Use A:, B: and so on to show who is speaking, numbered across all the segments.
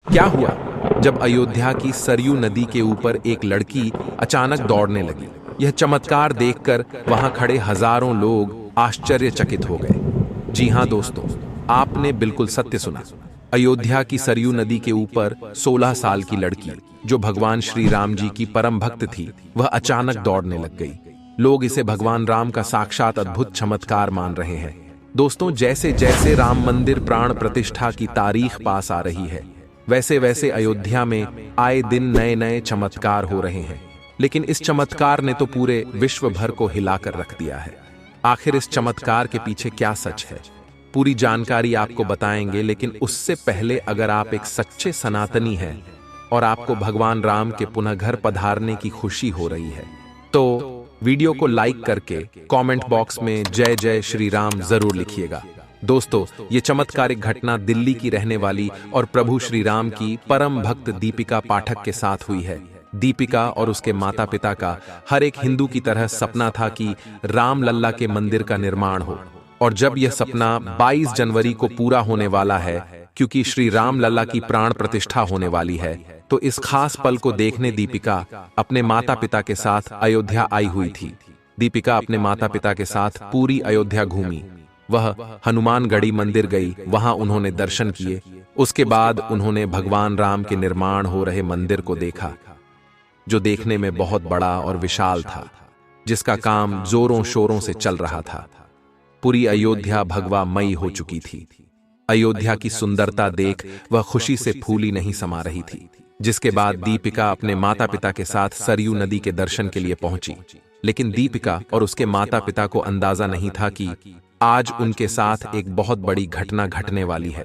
A: क्या हुआ जब अयोध्या की सरयू नदी के ऊपर एक लड़की अचानक दौड़ने लगी। यह चमत्कार देखकर वहां खड़े हजारों लोग आश्चर्यचकित हो गए। जी हां दोस्तों, आपने बिल्कुल सत्य सुना। अयोध्या की सरयू नदी के ऊपर 16 साल की लड़की, जो भगवान श्री राम जी की परम भक्त थी, वह अचानक दौड़ने लग गई। लोग इसे भगवान राम का साक्षात अद्भुत चमत्कार मान रहे हैं। दोस्तों, जैसे जैसे राम मंदिर प्राण प्रतिष्ठा की तारीख पास आ रही है, वैसे वैसे अयोध्या में आए दिन नए नए चमत्कार हो रहे हैं। लेकिन इस चमत्कार ने तो पूरे विश्व भर को हिलाकर रख दिया है। आखिर इस चमत्कार के पीछे क्या सच है, पूरी जानकारी आपको बताएंगे। लेकिन उससे पहले, अगर आप एक सच्चे सनातनी हैं और आपको भगवान राम के पुनः घर पधारने की खुशी हो रही है, तो वीडियो को लाइक करके कमेंट बॉक्स में जय जय श्री राम जरूर लिखिएगा। दोस्तों, ये चमत्कारिक घटना दिल्ली की रहने वाली और प्रभु श्री राम की परम भक्त दीपिका पाठक के साथ हुई है। दीपिका और उसके माता पिता का हर एक हिंदू की तरह सपना था कि राम लल्ला के मंदिर का निर्माण हो, और जब यह सपना 22 जनवरी को पूरा होने वाला है, क्योंकि श्री राम लल्ला की प्राण प्रतिष्ठा होने वाली है, तो इस खास पल को देखने दीपिका अपने माता पिता के साथ अयोध्या आई हुई थी। दीपिका अपने माता पिता के साथ पूरी अयोध्या घूमी। वह हनुमानगढ़ी मंदिर गई, वहां उन्होंने दर्शन किए। उसके बाद उन्होंने भगवान राम के निर्माण हो रहे मंदिर को देखा, जो देखने में बहुत बड़ा और विशाल था, जिसका काम जोरों शोरों से चल रहा था। पूरी अयोध्या भगवा मई हो चुकी थी। अयोध्या की सुंदरता देख वह खुशी से फूली नहीं समा रही थी। जिसके बाद दीपिका अपने माता पिता के साथ सरयू नदी के दर्शन के लिए पहुंची। लेकिन दीपिका और उसके माता पिता को अंदाजा नहीं था कि आज उनके साथ एक बहुत बड़ी घटना घटने वाली है।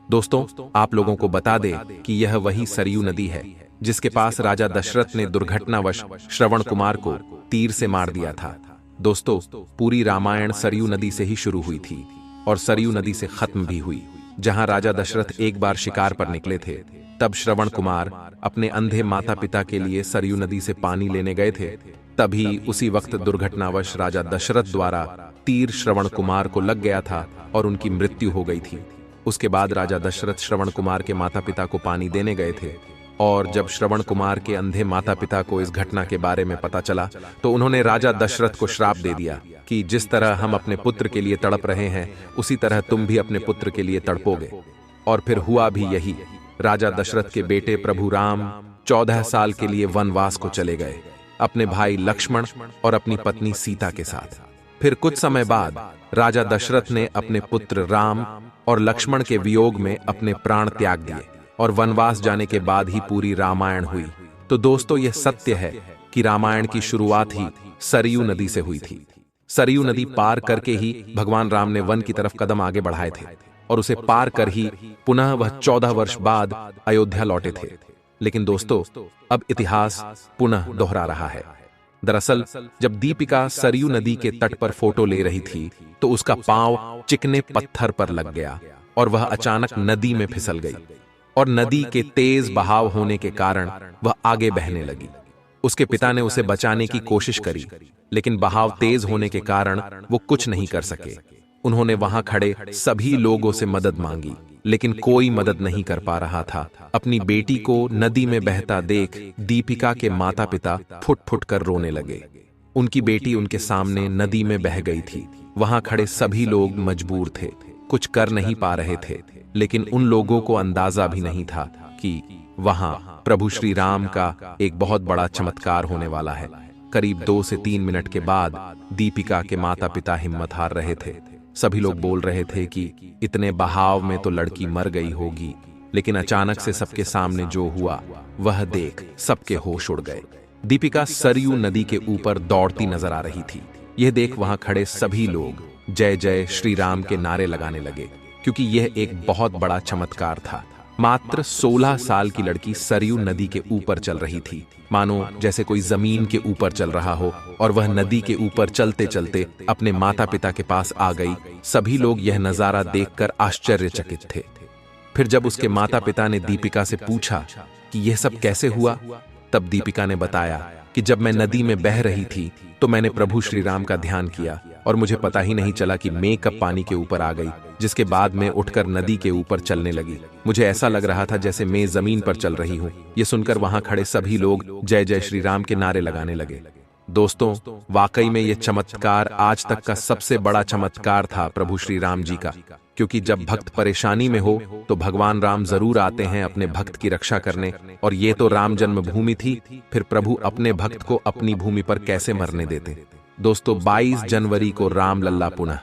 A: दोस्तों, आप लोगों को बता दें कि यह वही सरयू नदी है जिसके पास राजा दशरथ ने दुर्घटनावश श्रवण कुमार को तीर से मार दिया था। दोस्तों, पूरी रामायण सरयू नदी से ही शुरू हुई थी और सरयू नदी से खत्म भी हुई। जहां राजा दशरथ एक बार शिकार पर निकले थे, तब श्रवण कुमार अपने अंधे माता पिता के लिए सरयू नदी से पानी लेने गए थे। तभी उसी वक्त दुर्घटनावश राजा दशरथ द्वारा तीर श्रवण कुमार को लग गया था और उनकी मृत्यु हो गई थी। उसके बाद राजा दशरथ श्रवण कुमार के माता पिता को पानी देने गए थे, और जब श्रवण कुमार के अंधे माता पिता को इस घटना के बारे में पता चला, तो उन्होंने राजा दशरथ को श्राप दे दिया कि जिस तरह हम अपने पुत्र के लिए तड़प रहे हैं, उसी तरह तुम भी अपने पुत्र के लिए तड़पोगे। और फिर हुआ भी यही। राजा दशरथ के बेटे प्रभु राम 14 साल के लिए वनवास को चले गए, अपने भाई लक्ष्मण और अपनी पत्नी सीता के साथ। फिर कुछ समय बाद राजा दशरथ ने अपने पुत्र राम और लक्ष्मण के वियोग में अपने प्राण त्याग दिए, और वनवास जाने के बाद ही पूरी रामायण हुई। तो दोस्तों, यह सत्य है कि रामायण की शुरुआत ही सरयू नदी से हुई थी। सरयू नदी पार करके ही भगवान राम ने वन की तरफ कदम आगे बढ़ाए थे, और उसे पार कर ही पुनः वह 14 वर्ष बाद अयोध्या लौटे थे। लेकिन दोस्तों, अब इतिहास पुनः दोहरा रहा है। दरअसल जब दीपिका सरयू नदी के तट पर फोटो ले रही थी, तो उसका पांव चिकने पत्थर पर लग गया और वह अचानक नदी में फिसल गई, और नदी के तेज बहाव होने के कारण वह आगे बहने लगी। उसके पिता ने उसे बचाने की कोशिश करी, लेकिन बहाव तेज होने के कारण वो कुछ नहीं कर सके। उन्होंने वहां खड़े सभी लोगों से मदद मांगी, लेकिन कोई मदद नहीं कर पा रहा था। अपनी बेटी को नदी में बहता देख दीपिका के माता पिता फुट फुट कर रोने लगे। उनकी बेटी उनके सामने नदी में बह गई थी। वहां खड़े सभी लोग मजबूर थे, कुछ कर नहीं पा रहे थे। लेकिन उन लोगों को अंदाजा भी नहीं था कि वहां प्रभु श्री राम का एक बहुत बड़ा चमत्कार होने वाला है। करीब 2 से 3 मिनट के बाद दीपिका के माता पिता हिम्मत हार रहे थे। सभी लोग बोल रहे थे कि इतने बहाव में तो लड़की मर गई होगी। लेकिन अचानक से सबके सामने जो हुआ, वह देख सबके होश उड़ गए। दीपिका सरयू नदी के ऊपर दौड़ती नजर आ रही थी। यह देख वहां खड़े सभी लोग जय जय श्री राम के नारे लगाने लगे, क्योंकि यह एक बहुत बड़ा चमत्कार था। मात्र 16 साल की लड़की सरयू नदी के ऊपर चल रही थी, मानो जैसे कोई जमीन के ऊपर चल रहा हो, और वह नदी के ऊपर चलते चलते अपने माता पिता के पास आ गई। सभी लोग यह नजारा देखकर आश्चर्यचकित थे। फिर जब उसके माता पिता ने दीपिका से पूछा कि यह सब कैसे हुआ, तब दीपिका ने बताया कि जब मैं नदी में बह रही थी, तो मैंने प्रभु श्री राम का ध्यान किया और मुझे पता ही नहीं चला कि मैं कब पानी के ऊपर आ गई, जिसके बाद मैं उठकर नदी के ऊपर चलने लगी। मुझे ऐसा लग रहा था जैसे मैं जमीन पर चल रही हूँ। ये सुनकर वहां खड़े सभी लोग जय जय श्री राम के नारे लगाने लगे। दोस्तों, वाकई में यह चमत्कार आज तक का सबसे बड़ा चमत्कार था प्रभु श्री राम जी का, क्योंकि जब भक्त परेशानी में हो तो भगवान राम जरूर आते हैं अपने भक्त की रक्षा करने। और ये तो राम जन्मभूमि थी, फिर प्रभु अपने भक्त को अपनी भूमि पर कैसे मरने देते। दोस्तों, 22 जनवरी को राम लल्ला पुनः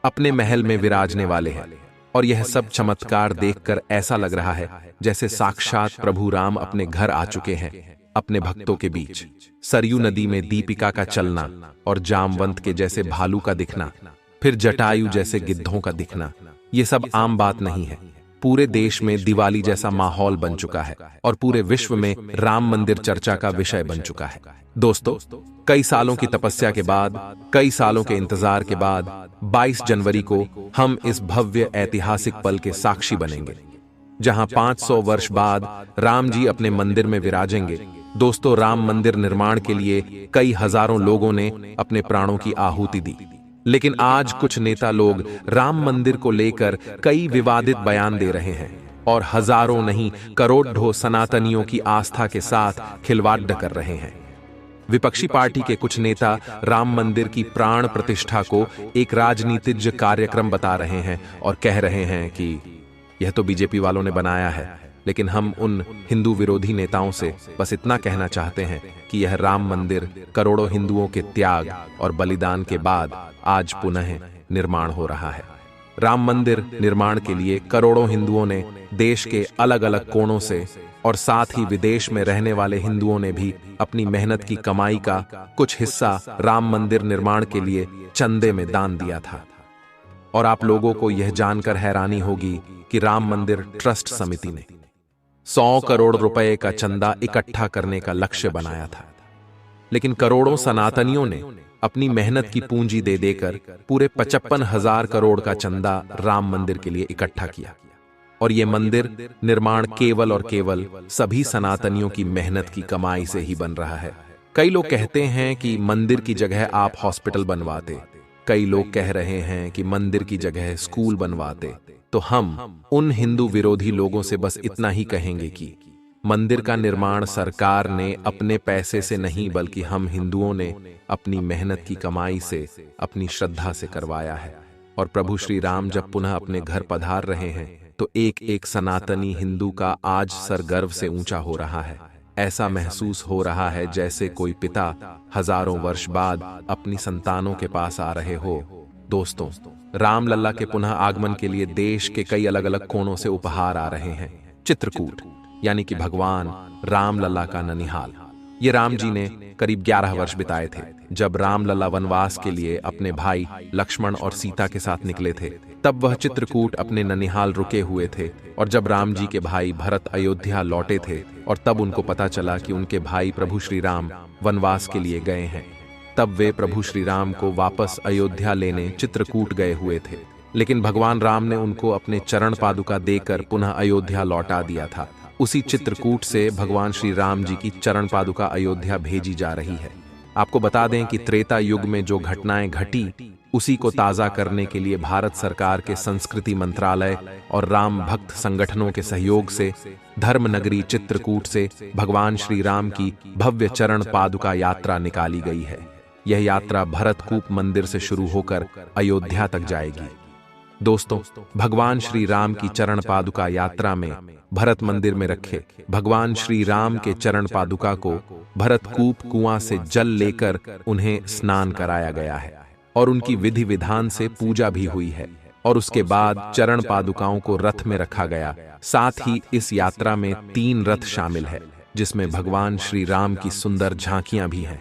A: अपने महल में विराजने वाले हैं, और यह सब चमत्कार देखकर ऐसा लग रहा है जैसे साक्षात प्रभु राम अपने घर आ चुके हैं, अपने भक्तों के बीच। सरयू नदी में दीपिका का चलना और जामवंत के जैसे भालू का दिखना, फिर जटायु जैसे गिद्धों का दिखना, ये सब आम बात नहीं है। पूरे देश में दिवाली जैसा माहौल बन चुका है और पूरे विश्व में राम मंदिर चर्चा का विषय बन चुका है। दोस्तों, कई सालों की तपस्या के बाद, कई सालों के इंतजार के बाद 22 जनवरी को हम इस भव्य ऐतिहासिक पल के साक्षी बनेंगे, जहां 500 वर्ष बाद राम जी अपने मंदिर में विराजेंगे। दोस्तों, राम मंदिर निर्माण के लिए कई हजारों लोगों ने अपने प्राणों की आहुति दी, लेकिन आज कुछ नेता लोग राम मंदिर को लेकर कई विवादित बयान दे रहे हैं और हजारों नहीं करोड़ों सनातनियों की आस्था के साथ खिलवाड़ कर रहे हैं। विपक्षी पार्टी के कुछ नेता राम मंदिर की प्राण प्रतिष्ठा को एक राजनीतिक कार्यक्रम बता रहे हैं और कह रहे हैं कि यह तो बीजेपी वालों ने बनाया है। लेकिन हम उन हिंदू विरोधी नेताओं से बस इतना कहना चाहते हैं कि यह राम मंदिर करोड़ों हिंदुओं के त्याग और बलिदान के बाद आज पुनः निर्माण हो रहा है। राम मंदिर निर्माण के लिए करोड़ों हिंदुओं ने देश के अलग अलग कोणों से और साथ ही विदेश में रहने वाले हिंदुओं ने भी अपनी मेहनत की कमाई का कुछ हिस्सा राम मंदिर निर्माण के लिए चंदे में दान दिया था। और आप लोगों को यह जानकर हैरानी होगी कि राम मंदिर ट्रस्ट समिति ने 100 करोड़ रुपए का चंदा इकट्ठा करने का लक्ष्य बनाया था, लेकिन करोड़ों सनातनियों ने अपनी मेहनत की पूंजी दे देकर पूरे 55,000 करोड़ का चंदा राम मंदिर के लिए इकट्ठा किया। और यह मंदिर निर्माण केवल और केवल सभी सनातनियों की मेहनत की कमाई से ही बन रहा है। कई लोग कहते हैं कि मंदिर की जगह आप हॉस्पिटल बनवाते, कई लोग कह रहे हैं कि मंदिर की जगह स्कूल बनवाते। तो हम उन हिंदू विरोधी लोगों से बस इतना ही कहेंगे कि मंदिर का निर्माण सरकार ने अपने पैसे से नहीं, बल्कि हम हिंदुओं ने अपनी मेहनत की कमाई से, अपनी श्रद्धा से करवाया है। और प्रभु श्री राम जब पुनः अपने घर पधार रहे हैं तो एक एक सनातनी हिंदू का आज सर गर्व से ऊंचा हो रहा है। ऐसा महसूस हो रहा है जैसे कोई पिता हजारों वर्ष बाद अपनी संतानों के पास आ रहे हो। दोस्तों, राम लल्ला के पुनः आगमन के लिए देश के कई अलग अलग कोणों से उपहार आ रहे हैं। चित्रकूट यानी कि भगवान राम लल्ला का ननिहाल। ये राम जी ने करीब 11 वर्ष बिताए थे जब राम लल्ला वनवास के लिए अपने भाई लक्ष्मण और सीता के साथ निकले थे। तब वह चित्रकूट अपने ननिहाल रुके हुए थे। और जब राम जी के भाई भरत अयोध्या लौटे थे और तब उनको पता चला कि उनके भाई प्रभु श्री राम वनवास के लिए गए हैं, तब वे प्रभु श्री राम को वापस अयोध्या लेने चित्रकूट गए हुए थे। लेकिन भगवान राम ने उनको अपने चरण पादुका देकर पुनः अयोध्या लौटा दिया था। उसी चित्रकूट से भगवान श्री राम जी की चरण पादुका अयोध्या भेजी जा रही है। आपको बता दें कि त्रेता युग में जो घटनाएं घटी, उसी को ताजा करने के लिए भारत सरकार के संस्कृति मंत्रालय और राम भक्त संगठनों के सहयोग से धर्मनगरी चित्रकूट से भगवान श्री राम की भव्य चरण पादुका यात्रा निकाली गई है। यह यात्रा भरतकूप मंदिर से शुरू होकर अयोध्या तक जाएगी। दोस्तों, भगवान श्री राम की चरण पादुका यात्रा में भरत मंदिर में रखे भगवान श्री राम के चरण पादुका को भरतकूप कुआं से जल लेकर उन्हें स्नान कराया गया है और उनकी विधि विधान से पूजा भी हुई है। और उसके बाद चरण पादुकाओं को रथ में रखा गया। साथ ही इस यात्रा में 3 रथ शामिल है, जिसमें भगवान श्री राम की सुंदर झांकियां भी हैं।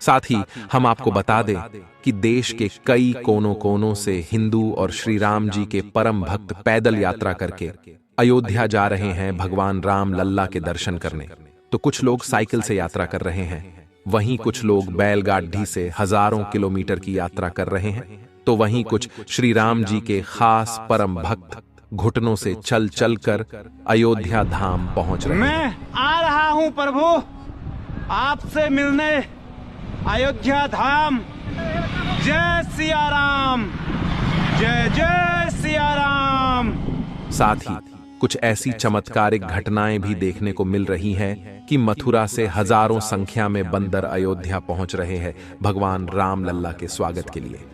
A: साथ ही हम आपको बता दें कि देश के कई कोनों कोनों से हिंदू और श्री राम जी के परम भक्त पैदल यात्रा करके अयोध्या जा रहे हैं भगवान राम लल्ला के दर्शन करने। तो कुछ लोग साइकिल से यात्रा कर रहे हैं, वहीं कुछ लोग बैलगाड़ी से हजारों किलोमीटर की यात्रा कर रहे हैं, तो वहीं कुछ श्री राम जी के खास परम भक्त घुटनों से चल चल कर अयोध्या धाम पहुंच रहे हैं।
B: मैं आ रहा हूं प्रभु आपसे मिलने अयोध्या धाम। जय सिया राम, जय जय सिया राम।
A: साथ ही कुछ ऐसी चमत्कारिक घटनाएं भी देखने को मिल रही हैं कि मथुरा से हजारों संख्या में बंदर अयोध्या पहुंच रहे हैं भगवान राम लल्ला के स्वागत के लिए।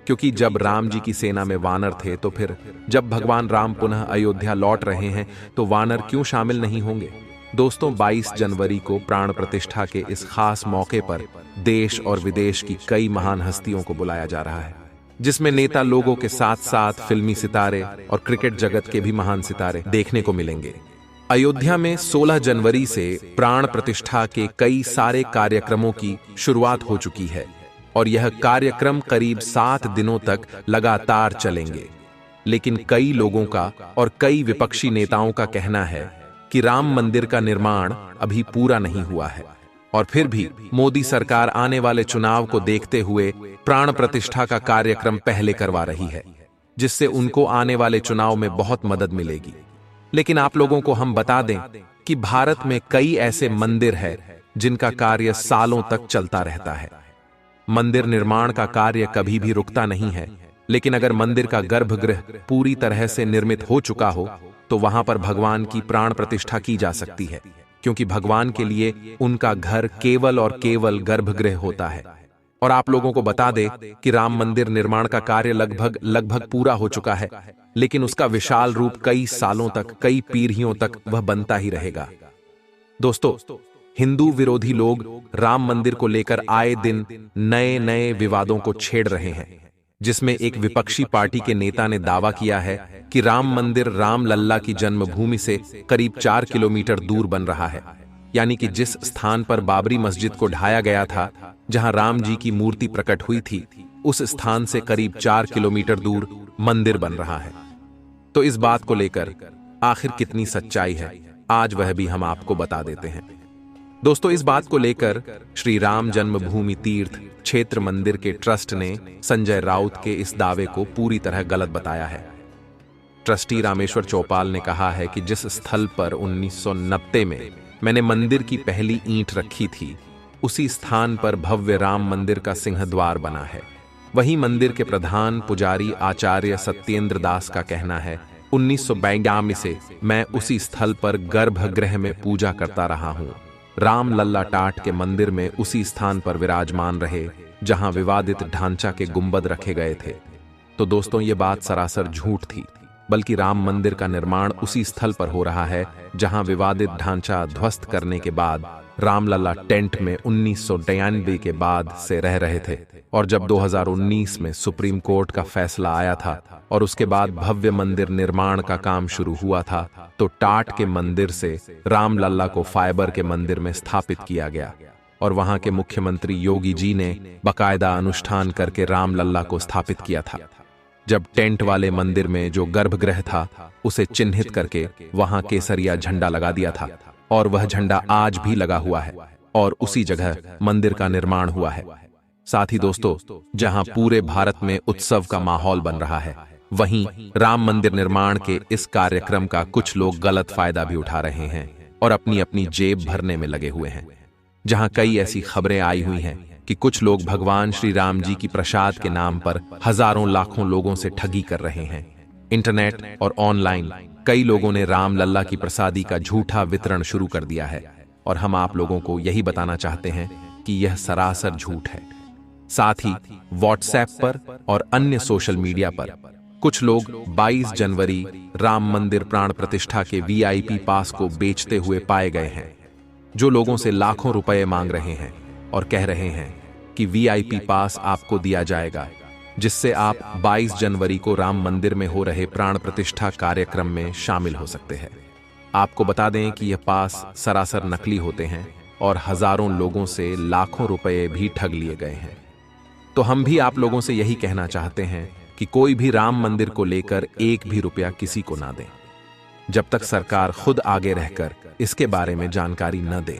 A: क्योंकि जब राम जी की सेना में वानर थे, तो फिर जब भगवान राम पुनः अयोध्या लौट रहे हैं तो वानर क्यों शामिल नहीं होंगे। दोस्तों, 22 जनवरी को प्राण प्रतिष्ठा के इस खास मौके पर देश और विदेश की कई महान हस्तियों को बुलाया जा रहा है, जिसमें नेता लोगों के साथ साथ फिल्मी सितारे और क्रिकेट जगत के भी महान सितारे देखने को मिलेंगे। अयोध्या में 16 जनवरी से प्राण प्रतिष्ठा के कई सारे कार्यक्रमों की शुरुआत हो चुकी है और यह कार्यक्रम करीब 7 दिनों तक लगातार चलेंगे। लेकिन कई लोगों का और कई विपक्षी नेताओं का कहना है कि राम मंदिर का निर्माण अभी पूरा नहीं हुआ है और फिर भी मोदी सरकार आने वाले चुनाव को देखते हुए प्राण प्रतिष्ठा का कार्यक्रम पहले करवा रही है, जिससे उनको आने वाले चुनाव में बहुत मदद मिलेगी। लेकिन आप लोगों को हम बता दें कि भारत में कई ऐसे मंदिर हैं जिनका कार्य सालों तक चलता रहता है। मंदिर निर्माण का कार्य कभी भी रुकता नहीं है, लेकिन अगर मंदिर का गर्भगृह पूरी तरह से निर्मित हो चुका हो तो वहां पर भगवान की प्राण प्रतिष्ठा की जा सकती है, क्योंकि भगवान के लिए उनका घर केवल और केवल गर्भगृह होता है। और आप लोगों को बता दे कि राम मंदिर निर्माण का कार्य लगभग पूरा हो चुका है, लेकिन उसका विशाल रूप कई सालों तक, कई पीढ़ियों तक वह बनता ही रहेगा। दोस्तों, हिंदू विरोधी लोग राम मंदिर को लेकर आए दिन नए नए विवादों को छेड़ रहे हैं, जिसमें एक विपक्षी पार्टी के नेता ने दावा किया है कि राम मंदिर राम लल्ला की जन्मभूमि से करीब 4 किलोमीटर दूर बन रहा है। यानी कि जिस स्थान पर बाबरी मस्जिद को ढाया गया था, जहां राम जी की मूर्ति प्रकट हुई थी, उस स्थान से करीब 4 किलोमीटर दूर मंदिर बन रहा है। तो इस बात को लेकर आखिर कितनी सच्चाई है, आज वह भी हम आपको बता देते हैं। दोस्तों, इस बात को लेकर श्री राम जन्मभूमि तीर्थ क्षेत्र मंदिर के ट्रस्ट ने संजय राउत के इस दावे को पूरी तरह गलत बताया है। ट्रस्टी रामेश्वर चौपाल ने कहा है कि जिस स्थल पर 1990 में मैंने मंदिर की पहली ईंट रखी थी, उसी स्थान पर भव्य राम मंदिर का सिंहद्वार बना है। वही मंदिर के प्रधान पुजारी आचार्य सत्येंद्र दास का कहना है, 1992 से मैं उसी स्थल पर गर्भगृह में पूजा करता रहा हूं। राम लल्ला टाट के मंदिर में उसी स्थान पर विराजमान रहे जहां विवादित ढांचा के गुंबद रखे गए थे। तो दोस्तों, ये बात सरासर झूठ थी, बल्कि राम मंदिर का निर्माण उसी स्थल पर हो रहा है जहां विवादित ढांचा ध्वस्त करने के बाद रामलला टेंट में 1992 के बाद से रह रहे थे। और जब 2019 में सुप्रीम कोर्ट का फैसला आया था और उसके बाद भव्य मंदिर निर्माण का काम शुरू हुआ था, तो टाट के मंदिर से रामलला को फाइबर के मंदिर में स्थापित किया गया और वहां के मुख्यमंत्री योगी जी ने बाकायदा अनुष्ठान करके रामलला को स्थापित किया था। जब टेंट वाले मंदिर में जो गर्भगृह था, उसे चिन्हित करके वहां केसरिया झंडा लगा दिया था और वह झंडा आज भी लगा हुआ है और उसी जगह मंदिर का निर्माण हुआ है। साथ ही दोस्तों, जहां पूरे भारत में उत्सव का माहौल बन रहा है, वहीं राम मंदिर निर्माण के इस कार्यक्रम का कुछ लोग गलत फायदा भी उठा रहे हैं और अपनी अपनी जेब भरने में लगे हुए हैं। जहां कई ऐसी खबरें आई हुई हैं कि कुछ लोग भगवान श्री राम जी की प्रसाद के नाम पर हजारों लाखों लोगों से ठगी कर रहे हैं। इंटरनेट और ऑनलाइन कई लोगों ने राम लल्ला की प्रसादी का झूठा वितरण शुरू कर दिया है और हम आप लोगों को यही बताना चाहते हैं कि यह सरासर झूठ है। साथ ही व्हाट्सएप पर और अन्य सोशल मीडिया पर कुछ लोग 22 जनवरी राम मंदिर प्राण प्रतिष्ठा के वीआईपी पास को बेचते हुए पाए गए हैं, जो लोगों से लाखों रुपए मांग रहे हैं और कह रहे हैं कि वीआईपी पास आपको दिया जाएगा, जिससे आप 22 जनवरी को राम मंदिर में हो रहे प्राण प्रतिष्ठा कार्यक्रम में शामिल हो सकते हैं। आपको बता दें कि यह पास सरासर नकली होते हैं और हजारों लोगों से लाखों रुपए भी ठग लिए गए हैं। तो हम भी आप लोगों से यही कहना चाहते हैं कि कोई भी राम मंदिर को लेकर एक भी रुपया किसी को ना दें, जब तक सरकार खुद आगे रहकर इसके बारे में जानकारी न दे।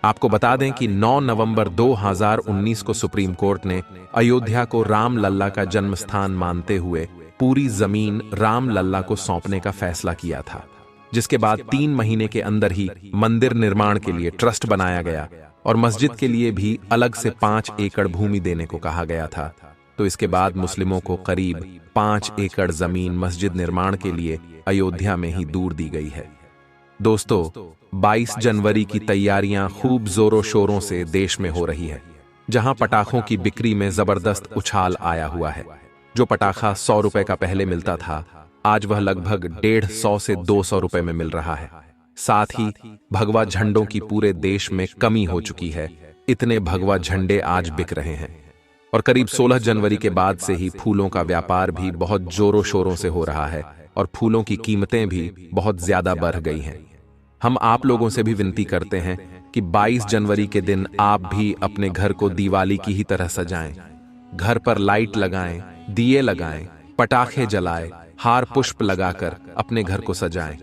A: आपको बता दें कि 9 नवंबर 2019 को सुप्रीम कोर्ट ने अयोध्या को राम लल्ला का जन्म स्थान मानते हुए पूरी जमीन राम लल्ला को सौंपने का फैसला किया था, जिसके बाद 3 महीने के अंदर ही मंदिर निर्माण के लिए ट्रस्ट बनाया गया और मस्जिद के लिए भी अलग से 5 एकड़ भूमि देने को कहा गया था। तो इसके बाद मुस्लिमों को करीब 5 एकड़ जमीन मस्जिद निर्माण के लिए अयोध्या में ही दूर दी गई है। दोस्तों, 22 जनवरी की तैयारियां खूब जोरों शोरों से देश में हो रही है, जहां पटाखों की बिक्री में जबरदस्त उछाल आया हुआ है। जो पटाखा 100 रुपए का पहले मिलता था, आज वह लगभग 150 से 200 रुपए में मिल रहा है। साथ ही भगवा झंडों की पूरे देश में कमी हो चुकी है, इतने भगवा झंडे आज बिक रहे हैं। और करीब 16 जनवरी के बाद से ही फूलों का व्यापार भी बहुत जोरों शोरों से हो रहा है और फूलों की कीमतें भी बहुत ज्यादा बढ़ गई हैं। हम आप लोगों से भी विनती करते हैं कि 22 जनवरी के दिन आप भी अपने घर को दिवाली की ही तरह सजाएं। घर पर लाइट लगाएं, दिए लगाएं, पटाखे जलाएं, हार पुष्प लगाकर अपने घर को सजाएं।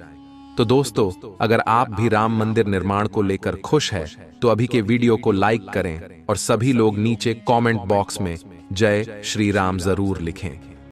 A: तो दोस्तों, अगर आप भी राम मंदिर निर्माण को लेकर खुश हैं, तो अभी के वीडियो को लाइक करें और सभी लोग नीचे कमेंट बॉक्स में जय श्री राम जरूर लिखें।